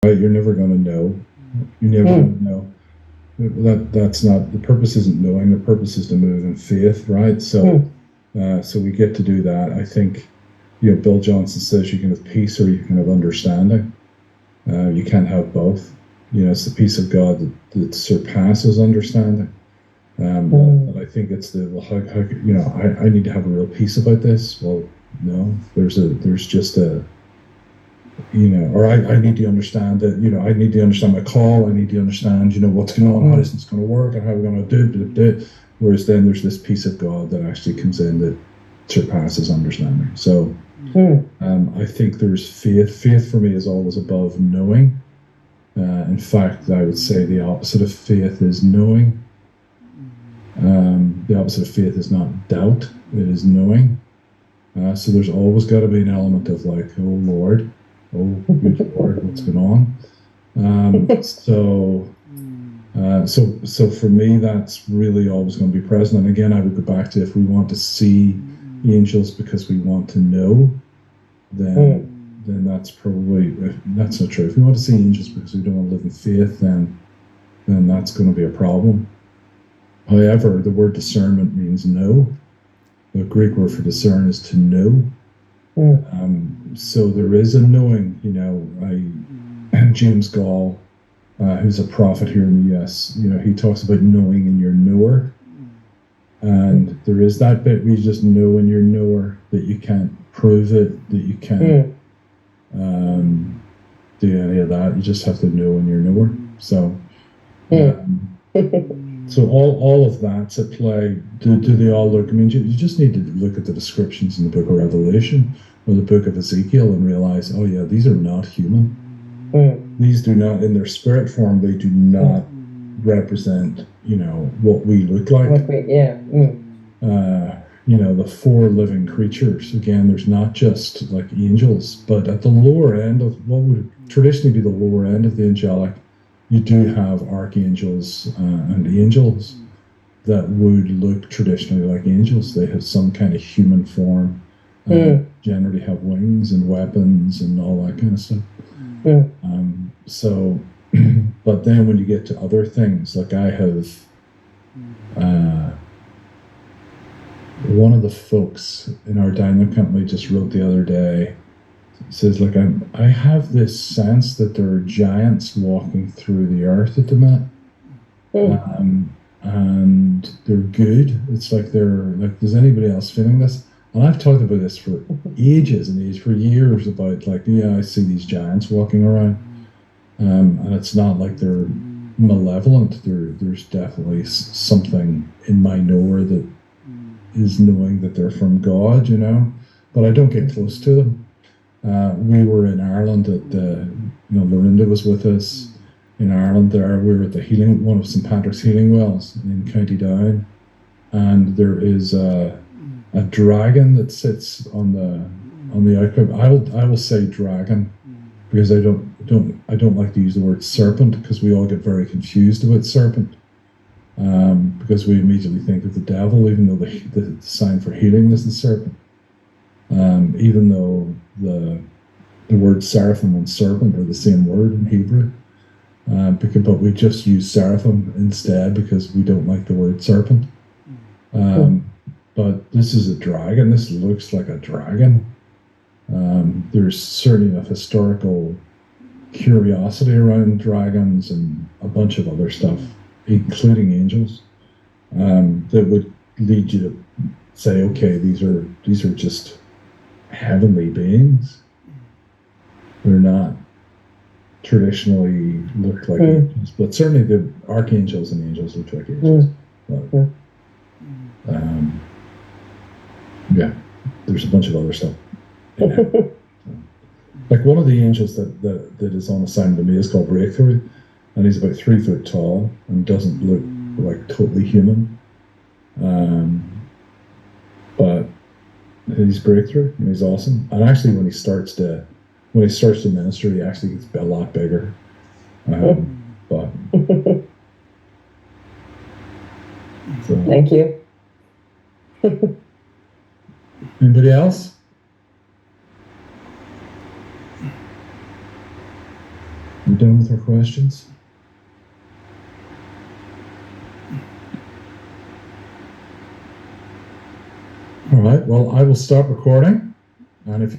right? You're never going to know. You're never going to know. That's not the purpose. Isn't knowing. The purpose is to move in faith, right? So, so we get to do that. I think, Bill Johnson says you can have peace or you can have understanding. You can't have both. It's the peace of God that surpasses understanding. But I think it's I need to have a real peace about this. Well, no, there's just a, or I need to understand that, I need to understand my call. I need to understand, what's going on, how is this going to work, and how we're going to do it. Whereas then there's this peace of God that actually comes in that surpasses understanding. So I think there's faith. Faith for me is always above knowing. In fact, I would say the opposite of faith is knowing. The opposite of faith is not doubt, it is knowing. So there's always got to be an element of like, oh Lord, oh good Lord, what's going on? So for me, that's really always going to be present. And again, I would go back to, if we want to see angels because we want to know, then that's not true. If we want to see angels because we don't want to live in faith, then that's going to be a problem. However, the word discernment means know. The Greek word for discern is to know. So there is a knowing. James Gall, who's a prophet here in the US, he talks about knowing in your knower. And there is that bit where you just know in your knower, that you can't prove it, that you can't do any of that. You just have to know in your knower. So so all of that's at play. Do they all look? I mean, you just need to look at the descriptions in the book of Revelation or the book of Ezekiel and realize, oh yeah, these are not human. These do not, in their spirit form, they do not represent, what we look like. The four living creatures. Again, there's not just like angels, but at the lower end of what would traditionally be the lower end of the angelic, you do have archangels and angels that would look traditionally like angels. They have some kind of human form, generally have wings and weapons and all that kind of stuff. But then when you get to other things, like I have, one of the folks in our dynamo company just wrote the other day, says, like, I have this sense that there are giants walking through the earth at the minute. And they're good. It's like does anybody else feeling this? And I've talked about this for ages and for years about, like, I see these giants walking around. And it's not like they're malevolent. There's definitely something in my knower that is knowing that they're from God, but I don't get close to them. We were in Ireland Lorinda was with us in Ireland there. We were at one of St. Patrick's healing wells in County Down, and there is a dragon that sits on the outcrop. I will say dragon because I don't like to use the word serpent, because we all get very confused about serpent, because we immediately think of the devil, even though the sign for healing is the serpent. Even though the word seraphim and serpent are the same word in Hebrew, but we just use seraphim instead because we don't like the word serpent. But this is a dragon. This looks like a dragon. There's certainly enough historical curiosity around dragons and a bunch of other stuff, including angels, that would lead you to say, okay, these are just heavenly beings. They're not traditionally looked like angels, but certainly the archangels and angels look like angels. But, there's a bunch of other stuff in it. Like one of the angels that is on assignment to me is called Breakthrough, and he's about 3 foot tall and doesn't look like totally human. But he's Breakthrough, and he's awesome. And actually, when he starts to minister, he actually gets a lot bigger. But so. Thank you. Anybody else? You done with our questions? All right, well, I will stop recording. And if